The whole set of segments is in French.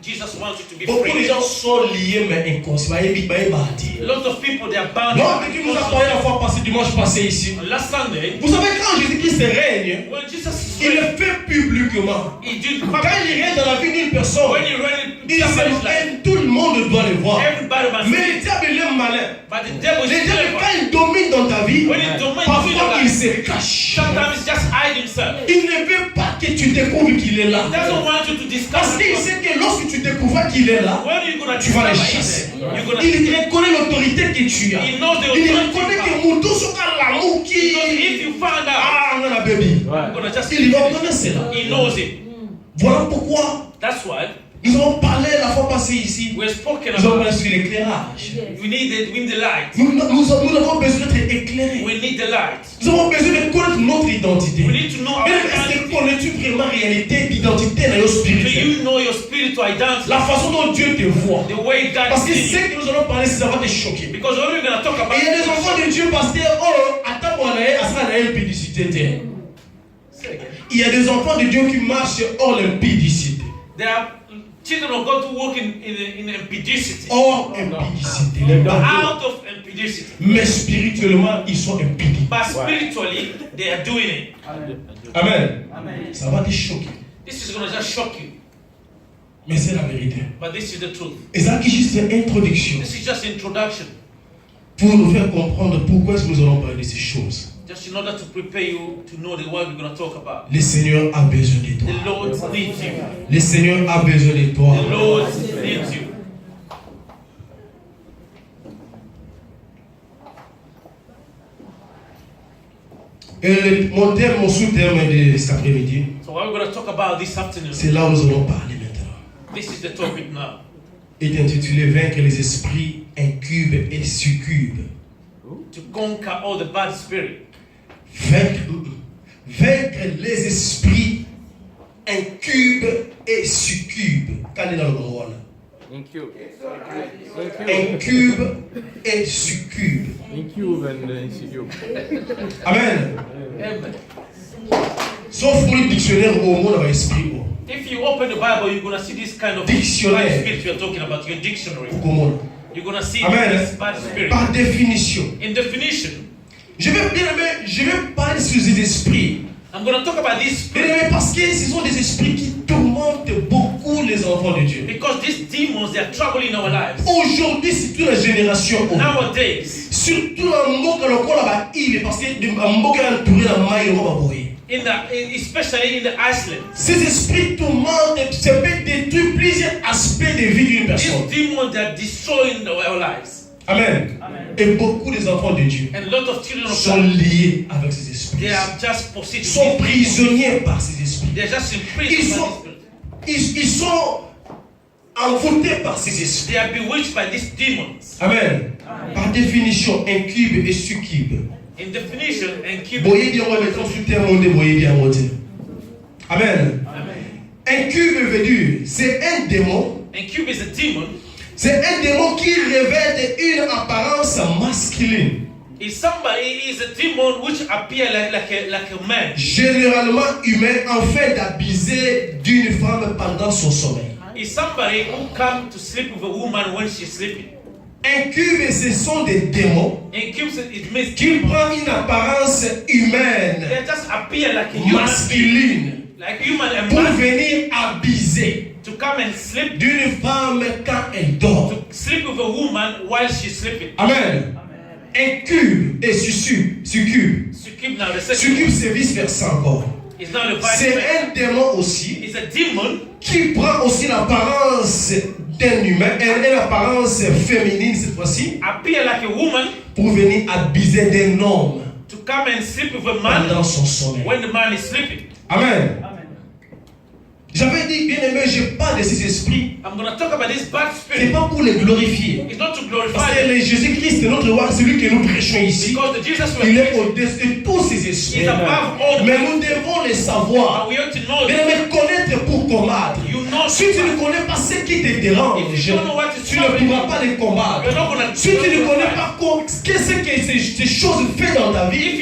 Jesus wants you to be Beaucoup de free. gens sont liés mais inconscients. A lot of people, they are bound. L'homme qui nous a parlé la fois passée, dimanche passé ici. Last Sunday, Vous savez, quand Jésus-Christ règne, when Jesus il le fait publiquement. he did Quand il règne dans la vie d'une personne, when he ran il in somebody's se life, règne, tout le monde doit le voir. everybody must Mais see. le diable, il est malin. But the devil is Le diable, clever. quand il domine dans ta vie, When he domains parfois your il life, se cache. sometimes he just hide himself. Il ne veut pas que tu découvres qu'il est là. He doesn't want you to Parce discover. qu'il sait que lorsque tu découvres qu'il est là, When you're gonna tu vas le discover chasser. it, you're gonna Il reconnaît l'autorité que tu as. he knows the Il authority reconnaît you have. que Moutou Soka l'amour Because qui. if you find out, Ah, on a baby. you're gonna just Il reconnaît cela. he knows it. Voilà pourquoi That's why nous avons parlé la fois passée ici. we're spoken Nous avons about. parlé sur l'éclairage. We need the light. Nous avons besoin d'être éclairés. We need the light. Nous avons besoin de connaître notre identité. We need to know our Mais est-ce que identity. connais-tu vraiment réalité d'identité dans le Do spirituel? you know your spiritual identity? La façon dont Dieu te voit. The way God Parce que sees ce you. que nous allons parler, ça va te choquer. Because what we're gonna talk about. Et il y a des enfants de Dieu parce que, oh, attends, on a une impudicité. Il y a des enfants de Dieu qui marchent hors l'impudicité. There are children of God who walk in impudicity. Hors impudicité. Les barreaux. Out of impudicity. Mais spirituellement, ils sont impudiques. But spiritually, they are doing it. Amen. Amen. Ça va te choquer. This is gonna just shock you. Mais c'est la vérité. But this is the truth. Et ça qui est juste une introduction This is just introduction. pour nous faire comprendre pourquoi est-ce que nous allons parler de ces choses. Just in order to prepare you to know the word we're gonna talk about. Le Seigneur a besoin de toi. The Lord needs you. Le Seigneur a besoin de toi. The Lord needs you. Et mon thème, mon sous-thème de cet après-midi, So what we're gonna talk about this afternoon. c'est là où nous allons parler maintenant. This is the topic now. Est intitulé Vaincre les esprits incubes et succubes. To conquer all the bad spirit. Vaincre les esprits incubes et succubes. Quel est dans le rôle? Incube. Incubes et succubes. Incube and incube. Amen. Amen. Sauf pour le dictionnaire au mot dans l'esprit. If you open the Bible, you're gonna see this kind of Dictionary. bad spirit you're talking about. Your dictionary. Comment? You're gonna see Amen. this bad spirit. Par définition. In definition, Je vais parler sur ces esprits. I'm gonna talk about this Bien spirit aimé, parce que ce sont des esprits qui tourmentent beaucoup les enfants de Dieu. because these demons, they are troubling our lives. Aujourd'hui, surtout la génération. Nowadays, Surtout un mot que l'on a il parce que un mot qui a entouré la maille on va boyer. especially in the Iceland, Ces esprits tourmentent, ça peut détruire plusieurs aspects de vie d'une personne. these demons, they are destroying our lives. Amen. Et beaucoup des enfants de Dieu And a lot of children of sont God, liés avec ces esprits. they are just possessed. Sont prisonniers par ces esprits. They're just Ils imprisoned by sont, this spirit. ils sont envoûtés par ces esprits. They are bewitched by these demons. Amen. Par définition, incube et succube. In definition, and keep. Boyer bien, on va mettre sur terre monde, boyer bien, on va dire. Amen. Incube veut dire, c'est un démon. And cube is a demon. C'est un démon qui revêt une apparence masculine. Is somebody is a demon which appear like a man. Généralement humain, en fait d'abuser d'une femme pendant son sommeil. Is somebody who come to sleep with a woman when she's sleeping. Incube, ce sont des démons And cubes it means qui prennent une apparence humaine, they just appear like a human being, masculine, like human and pour man, venir abuser to come and sleep, d'une femme quand elle dort. to sleep with a woman while she's sleeping. Amen. Incube et succube. Succube now the second Succube, c'est vice-versa encore. is not a C'est vice. un démon aussi It's a demon qui prend aussi l'apparence d'un humain, une apparence féminine cette fois-ci, appear like a woman pour venir abuser d'un homme to come and sleep with a man pendant son sommeil. when the man is sleeping. Amen. J'avais dit, bien aimé, je parle de ces esprits. I'm gonna talk about this bad C'est spirit. pas pour les glorifier. It's not to Parce glorify que them, Jésus-Christ, notre roi, celui que nous prêchons ici, because the Jesus il we're est preaching au-dessus de tous ces esprits. is above all. Mais nous devons les But savoir. we ought to know Bien that aimé, connaître pour combattre. Si tu ne connais pas ce qui te dérange, tu ne pourras pas les combattre. Si tu ne connais pas qu'est-ce que ces choses font dans ta vie,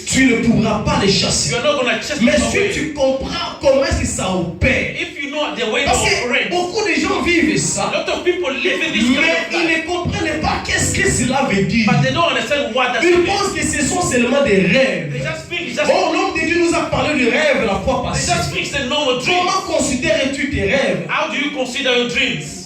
tu ne pourras pas les chasser. Mais si tu comprends comment est-ce que ça opère, parce que beaucoup de gens vivent ça, mais ils ne comprennent pas qu'est-ce que cela veut dire. Ils pensent que ce sont seulement des rêves. Oh, l'homme de Dieu nous a parlé de rêves la fois passée. Comment considères-tu tes rêves? How do you consider your dreams?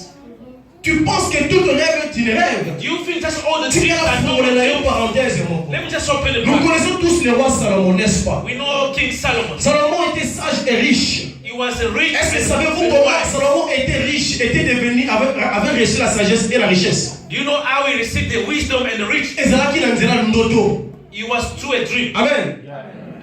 Tu penses que tout rêve est une rêve? Do you think that's all the Tu dreams as are pour la normal? parenthèse, mon Let me just open the Nous Bible. connaissons tous le roi Salomon, n'est-ce pas? We know King Solomon. Salomon était sage et riche. He was a rich Est-ce que and savez-vous good comment wife. Salomon était riche, était devenu, avait reçu la sagesse et la richesse? Do you know how he received the wisdom and the riches? Et c'est là qu'il a dit ndoto. It was through a dream. Amen.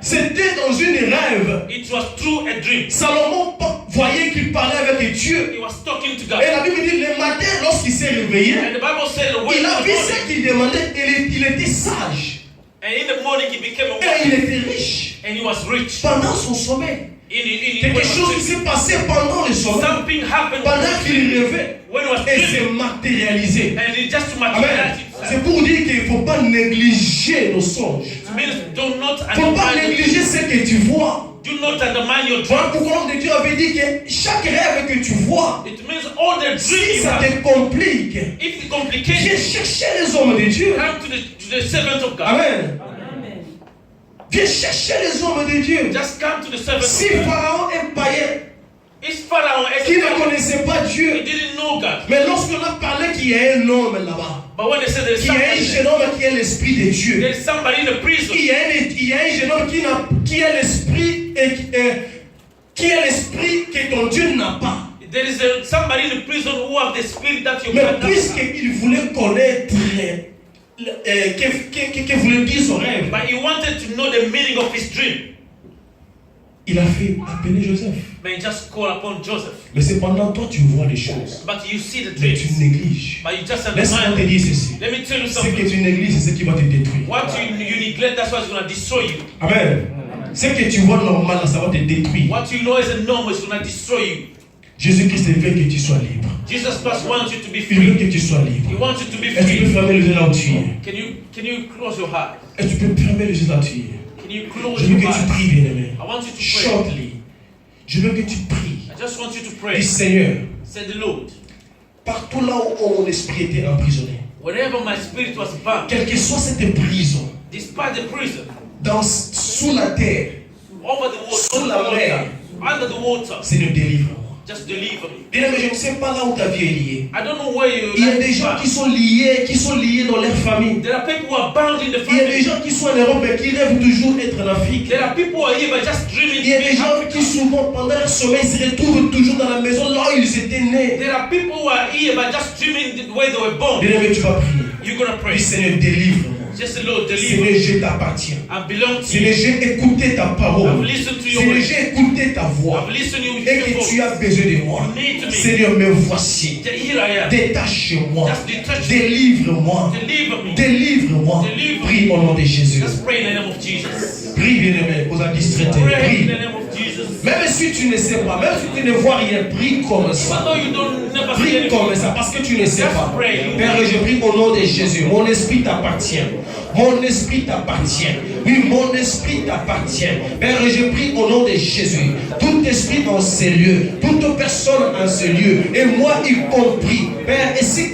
C'était dans une rêve. It was through a dream. Salomon voyait qu'il parlait avec Dieu. He was talking to Et God. la Bible dit, le matin, lorsqu'il s'est réveillé, And the Bible said, when il a in the vu morning, ce qu'il demandait. Il était sage. and in the morning he became a Et il wife, était riche. and he was rich. Pendant son sommeil. In Quelque chose qui s'est passé pendant le sommeil. something happened Pendant qu'il rêvait. when he was Et dreaming, c'est matérialisé. and it just to Amen. materialize C'est itself. pour dire qu'il ne faut pas négliger nos songes. It means do not Il ne faut pas undermine. négliger ce que tu vois. Do not undermine your Voilà dreams. pourquoi l'homme de Dieu avait dit que chaque rêve que tu vois, It means all the si dreams you ça have, te complique, if it's viens complicated, chercher les hommes de Dieu. come to the servant of God. Amen. Viens chercher les hommes de Dieu. Just come to the servant Si of God. Pharaon est païen, It's Pharaoh as qui a ne prophet. connaissait pas He Dieu, didn't know God. mais lorsqu'on a parlé qu'il y a un homme là-bas, But when they said there's qu'il y a un somebody, jeune homme qui est l'esprit de Dieu, there's somebody in the prison. il y a un jeune homme qui est l'esprit qui est l'esprit que ton Dieu n'a pas. There is somebody in the prison who have the spirit that you Mais cannot have. puisqu'il voulait connaître que voulait dire son rêve, But he wanted to know the meaning of his dream. il a fait appeler Joseph. But he just called upon Joseph. Mais cependant, toi tu vois les choses, But you see the mais tu dreams. négliges. But you just Laisse-moi te undermine. dire ceci. Let me tell you Ce something. que tu négliges, c'est ce qui va te détruire. What you neglect, that's what's going to destroy you. Amen. Ce que tu vois normal, ça va te détruire. What you know is a normal is going to destroy you. Jésus-Christ veut que tu sois libre. Jesus Christ wants you to be Il veut free. que tu sois libre. He wants you to be Est-ce que tu peux free. fermer les yeux là où tu es? Can you close your eyes? Est-ce que tu peux fermer les yeux là où tu es? Can you Je close veux your que tu eyes? pries, bien-aimé. I want you to pray. Shortly. Je veux que tu pries. I just want you to Dis pray. Seigneur, Said the Lord, partout là où mon esprit était emprisonné, wherever my spirit was bound, quelle que soit cette prison, despite the prison, sous la terre, over the water, Sous la mer. under the water, Seigneur, délivre-moi. just deliver me. Bien-aimé, je ne sais pas là où ta vie est liée. I don't know where you Il y a des gens qui sont liés dans leur famille. There are people who are bound in the Il y a des family. gens qui sont en Europe et qui rêvent toujours d'être en Afrique. There are people who are here but just dreaming Il y a to be des gens Africa. qui souvent, pendant leur sommeil, se retrouvent toujours dans la maison là où ils étaient nés. There are people who are here but just dreaming the way they were born. Bien-aimé, tu vas prier. You're gonna pray. Dis Seigneur, délivre-moi. Just the Lord deliver Seigneur, me. je t'appartiens. I belong to Seigneur, you. j'ai écouté ta I've parole. listened to your Seigneur, word. j'ai écouté ta voix. I've listened to Et your que tu voice. as besoin de moi. You need me. Seigneur, me voici. Here I am. Détache-moi. Just detach me. Délivre-moi. Deliver me. Délivre-moi. Deliver. Prie au nom de Jésus. Just pray in the name of Jesus. Prie, bien-aimé, aux distraités. Pray in Prie. the name of Jesus. Même si tu ne sais pas, même si tu ne vois rien, prie comme Even ça. though you don't never see Prie anything, comme ça, parce que tu ne sais just pas. pray. Père, je prie au nom de Jésus. Mon esprit t'appartient. Mon esprit t'appartient. Oui, mon esprit t'appartient. Père, je prie au nom de Jésus. Tout esprit en ces lieux, toute personne en ces lieux, et moi y compris. Père, et si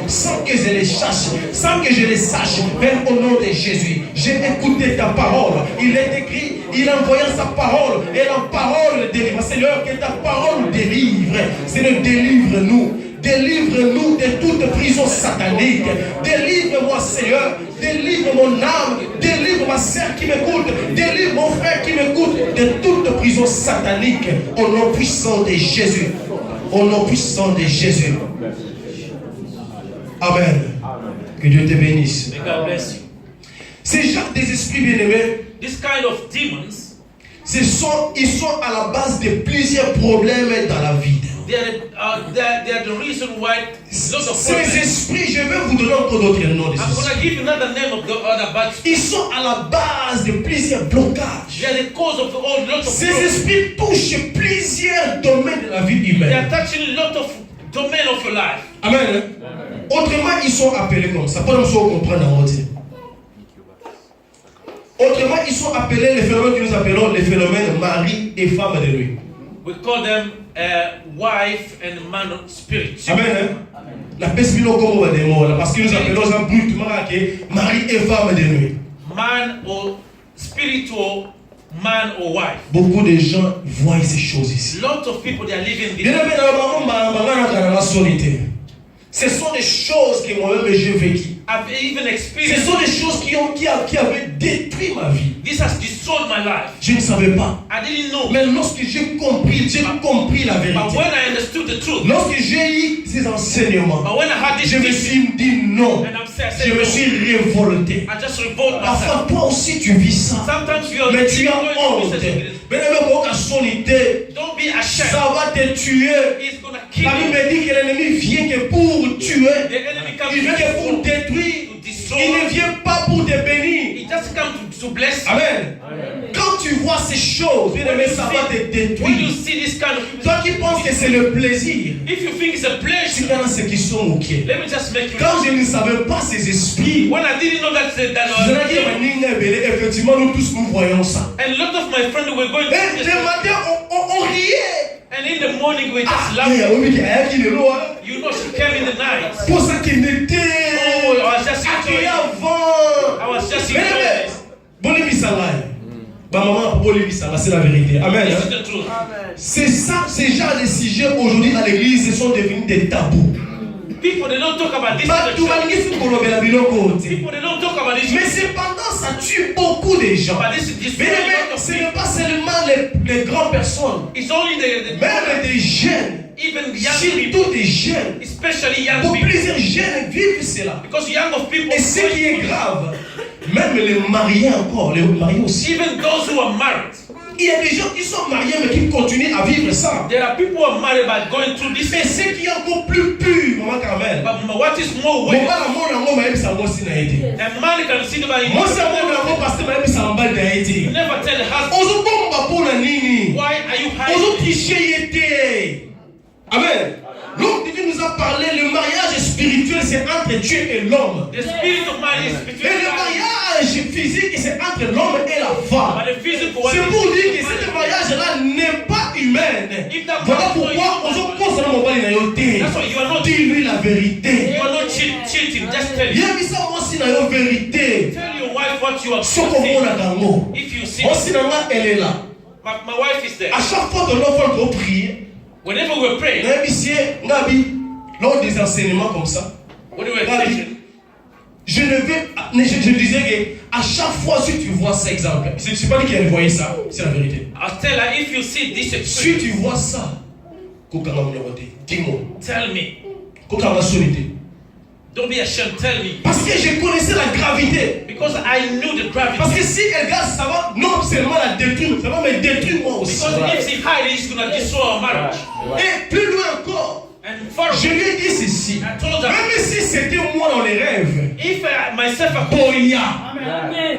sans que je les cherche, sans que je les sache, Père, au nom de Jésus, j'ai écouté ta parole. Il est écrit, il envoya sa parole, et la parole délivre. Seigneur, que ta parole délivre. Seigneur, délivre-nous. Délivre-nous de toute prison satanique. Délivre-moi, Seigneur. Délivre mon âme. Délivre ma sœur qui m'écoute. Délivre mon frère qui m'écoute de toute prison satanique. Au nom puissant de Jésus. Au nom puissant de Jésus. Amen. Que Dieu te bénisse. May God bless you. Ces gens des esprits bien-aimés, This kind of demons, ils sont à la base de plusieurs problèmes dans la vie. They are the reason why lots of Ces problems. esprits, je vais vous donner encore d'autres noms. I'm going to give you another name of the other bad spirits. Ils sont à la base de plusieurs blocages. They are the cause of all lots of Ces problems. esprits touchent plusieurs domaines de la vie They are humaine. touching a lot of domain of your life. Amen. Autrement, ils sont appelés comme ça. Pas comme ça, on comprend dans votre. Autrement, ils sont appelés les phénomènes que nous appelons les phénomènes mari et femme de nuit. We call them wife and man spirit. Amen. La peste vino comme on des mots là parce que nous appelons ça brutalement que mari et femme de nuit. Man or spiritual man or wife. Beaucoup de gens voient ces choses ici. Lot of people they are living Bien this. aimé, dans la solitude. Ce sont des choses que moi-même j'ai vécues. I've even Ce experienced. sont des choses qui avaient détruit ma vie. This has destroyed my life. Je ne savais pas. I didn't know. Mais lorsque j'ai compris la But vérité, when I understood the truth, lorsque j'ai eu ces enseignements, but when I had this je me teaching, suis dit non. and I Je me said suis révolté. no, I just revolt Parfois, myself. toi aussi, tu vis ça. Sometimes you are Mais tu as going through honte. this experience. Bien aimé, pour la solitude, Don't be ashamed. ça va te tuer. He's gonna kill La Bible you. dit que l'ennemi vient que pour tuer. The enemy comes Il vient que pour to détruire. destroy. Il ne vient pas pour te bénir. He just comes to bless you. Amen. Quand tu vois ces choses, bien aimé, ça va te When you détruire. see this kind of people, Toi qui penses que c'est le plaisir, if you think it's a tu pleasure, verras ceux qui sont moqués. let me just make you. Quand je ne savais pas ces esprits, When I didn't know that je l'ai dit, effectivement, nous tous nous voyons ça. and a lot of my friends were going Et through le this, matin, on riait. and in the morning we just Ah, laughed. il y a un qui est qui est là. You know, she came in the night. Pour ça qu'il était. Oh, I was just Accueilli enjoying. avant. I was just Mais, enjoying this. Bonne misala. Ma maman, bonne misala, c'est la vérité. Amen. This hein. is the truth. C'est ça, ces genres de sujets aujourd'hui à l'église, ce sont devenus des tabous. People, they don't talk about this. Bah, in the tu vas church. dire que vous l'avez vu côté. People, they don't talk about this. Mais cependant, ça tue beaucoup de gens. But this is this. Mais ce n'est pas seulement les grandes personnes, It's only the même des jeunes, even young people, surtout des jeunes. especially young Pour people, plusieurs jeunes vivent cela. because young of people. Et ce qui est grave, même les mariés encore, les mariés aussi. Even those who are married, Il y a des gens qui sont mariés mais qui continuent à vivre ça. there are people who are married but going through this. Mais ce qui est encore plus pur, maman Carmel. But what is more Mon weight? père, mon amour, ça m'a aussi été. A man can sit by Moi, c'est mon amour parce que ma vie, ça m'a été. You never tell the husband, Ozo bomba pour la nini. why are you Ozo hiding? tricher était. Amen. L'homme de Dieu nous a parlé, le mariage spirituel, c'est entre Dieu et l'homme. The spirit of man is Et between le man, mariage physique, c'est entre l'homme et la femme. but the physical one C'est is pour dire que between ce man. mariage-là n'est pas humain. If that Voilà man is pourquoi not on human, se pose dans mon bali na yoté. that's why you are not Dis-lui la vérité. you are not cheating. Just tell Il y a mis ça aussi dans la vérité. tell your wife what you are Ce qu'on seeing. voit dans l'eau. If you see, Aussi dans là, elle est là. my wife is there. À chaque fois que l'on fait trop prier, Whenever we pray, même ici, Nabi, lors des enseignements comme ça, when we were Nabi, teaching, je disais que à chaque fois si tu vois cet exemple, je ne suis pas dit qu'elle voyait ça, c'est la vérité. I'll tell her if you see this Si experience, tu vois ça, dis-moi, tell me. Don't be ashamed. Tell me parce que je connaissais la gravité. because I knew the Parce gravity. que si elle garde, ça va non seulement la détruire, ça va me détruire moi aussi. Because if she hide, it's gonna destroy our marriage. Et plus loin encore, And far je lui ai dit ceci. I told her, Même si c'était moi dans les rêves, if I myself are Boya.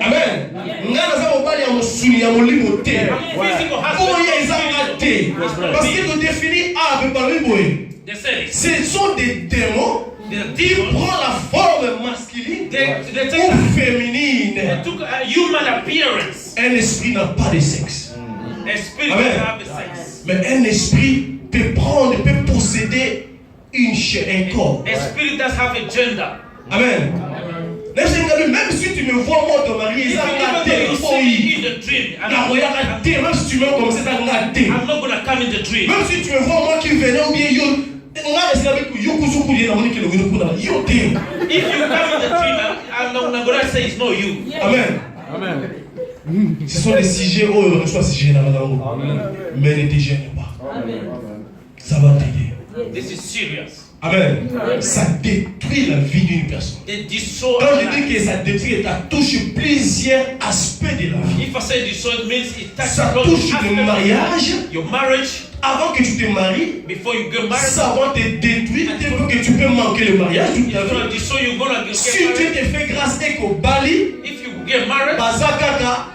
Amen. Nga naza mobali ya mosuni ya molimo te. physical Boya husband, ezanga te. Parce que de définir A avec parmi boye. they say it. Ce sont des démons The qui demons, prennent la forme masculine they ou they féminine. took a human appearance. Un esprit n'a pas de sexe. A spirit Amen. doesn't have a sex. Mais un esprit peut prendre, peut posséder une chair, un corps. A spirit does have a gender. Amen. Même si tu me vois moi ton mari, If ça you va even though you see me te. in the dream, La royale a te. Même si tu me vois comme ça, ça va te. I'm not gonna come in the dream. Même si tu me vois moi qui venais ou bien yo, nga rester avec yo kusuku ye na moni ke logo kuna yo te. If you come in the dream, I'm not gonna say it's not you. Amen. Amen. Ce sont des sujets où on reçoit ces sujets dans mais ne te gêne pas. Ça va t'aider. This is serious. Amen. Ça détruit la vie d'une personne. They destroy Quand a je dis life. que ça détruit, ça touche plusieurs aspects de la vie. If I say destroy, it means it touches Ça all touche aspects le of mariage. your marriage. Avant que tu te maries, Before you get married, ça va te détruire. Dès que tu peux manquer le mariage toute ta it's gonna vie. destroy you. Gonna get Si Dieu married. te fait grâce et qu'au Bali, If you get married, Bazakaka,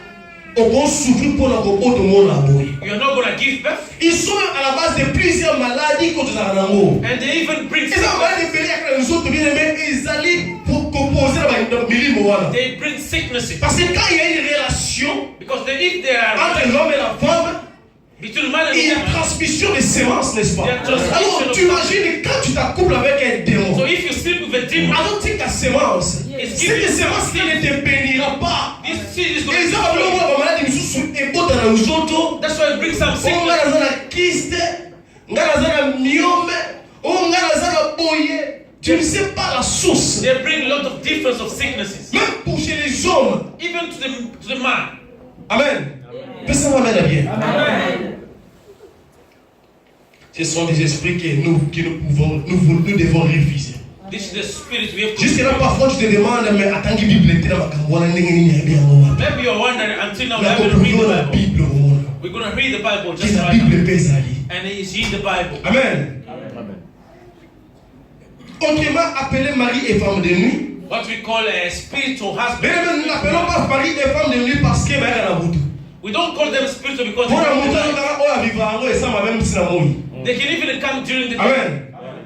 on va souffrir pour notre autre monde à boy. you're not gonna give birth, Ils sont à la base de plusieurs maladies contre la langue. and they even bring Et ça va les pays avec les autres bien aimés, ils allaient pour composer dans le milieu. they bring sicknesses. Parce que quand il y a une relation Because if they are entre l'homme et la femme, between man and il y a woman, transmission des sémences, n'est-ce pas? Il y a transmission Alors, de- tu imagines quand tu t'accouples avec un démon. so if you sleep with a demon, Alors, tu sais ta sémence. it's Cette giving sémence qui ne te bénira pas. this seed is Et gonna ils ont destroy voulu you. voir la maladie, ils sont ébautés dans les autres. That's why it brings some On sickness. a la kyste, on a la myome, on a la boye. Tu ne sais pas la source. They bring a lot of difference of sicknesses, Même pour chez les hommes. even to the man. Amen. Personne ne m'amène à bien. Ce sont des esprits que nous devons réviser. This is the spirit we have to. Jusque là, parfois, tu te demandes, mais attends, qui Bible est là, Maybe you're wondering until now we haven't read la the Bible. Bible. We're gonna read the Bible Que just la right now, Bible pèse à lire. and it's in the Bible. Amen. Autrement appelé mari et femme de nuit. What we call a spiritual husband. Mais nous n'appelons pas mari et femme de nuit parce que ben la boutou. We don't call them spiritual because Pour la montagne, they on a vivre en haut et ça m'a même si la mouille. can even come during the day. Amen.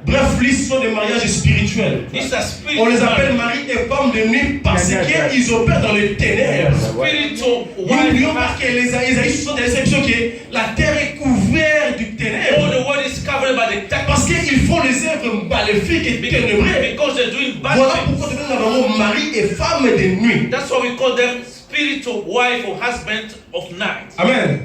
Bref, liste sont des mariages spirituels. These are On les spiritual appelle mari et femme de nuit parce qu'ils opèrent dans les ténèbres. spiritual N'oublions pas wife. que les Isaïe sont des exceptions que la terre est couverte du All ténèbre. the world is covered by the darkness Parce qu'ils font les œuvres maléfiques et ténébreuses. because they're doing bad Voilà things. pourquoi nous avons mari et femme de nuit. That's why we call them spiritual wife or husband of night. Amen.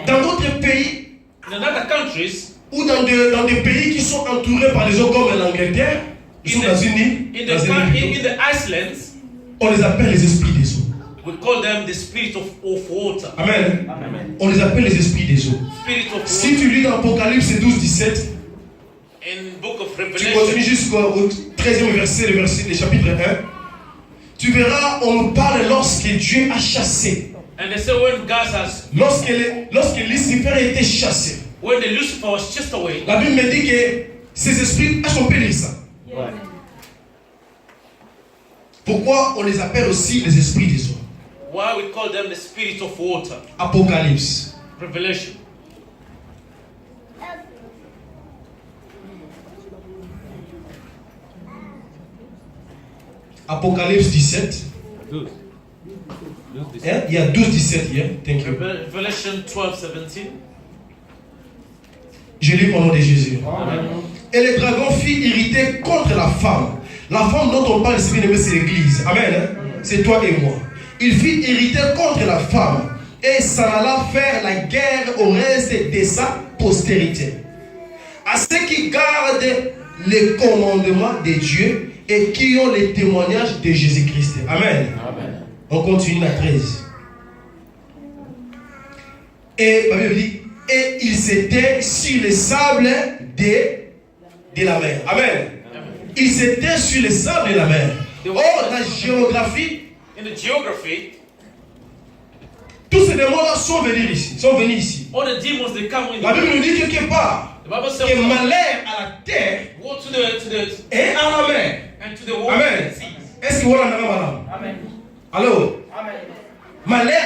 Dans d'autres pays In other countries, ou dans des pays qui sont entourés par les eaux comme l'Angleterre, ils sont dans une île, in dans une île, the Icelands, on les appelle les esprits des eaux. we call them the spirit of water. Amen. On les appelle les esprits des eaux. Spirit of Si water. tu lis dans Apocalypse 12-17, In book of tu Revelation, continues jusqu'au 13e verset, le chapitre 1, tu verras, on nous parle lorsque Dieu a chassé, and they say when God has, lorsque Lucifer a été chassé. when the Lucifer was chased away, La Bible me dit que ces esprits, est-ce qu'on peut lire ça? Pourquoi on les appelle aussi les esprits des eaux? why we call them the spirit of water. Apocalypse. Revelation. Apocalypse 17. 12. 12, 17. Hein? Il y a 12-17 hier. Thank you. Revelation 12:17. Je lis au nom de Jésus. Et le dragon fit irriter contre la femme. La femme dont on parle ici, bien aimé, c'est l'église. Amen. Hein? C'est toi et moi. Il fit irriter contre la femme et s'en alla faire la guerre au reste de sa postérité. À ceux qui gardent les commandements de Dieu et qui ont les témoignages de Jésus-Christ. Amen. Amen. On continue à 13. Et la Bible dit, et il s'était sur les sables de la mer. Amen. Il s'était sur les sables de la mer. Oh, la géographie, In the geography, tous ces démons-là sont venus ici. all the demons they come in. La Bible nous dit quelque part The Bible que says, malheur à la terre go to the et à la mer. and to the water Amen. and seas. Est-ce que vous avez un malheur? Amen. Alors, Amen. malheur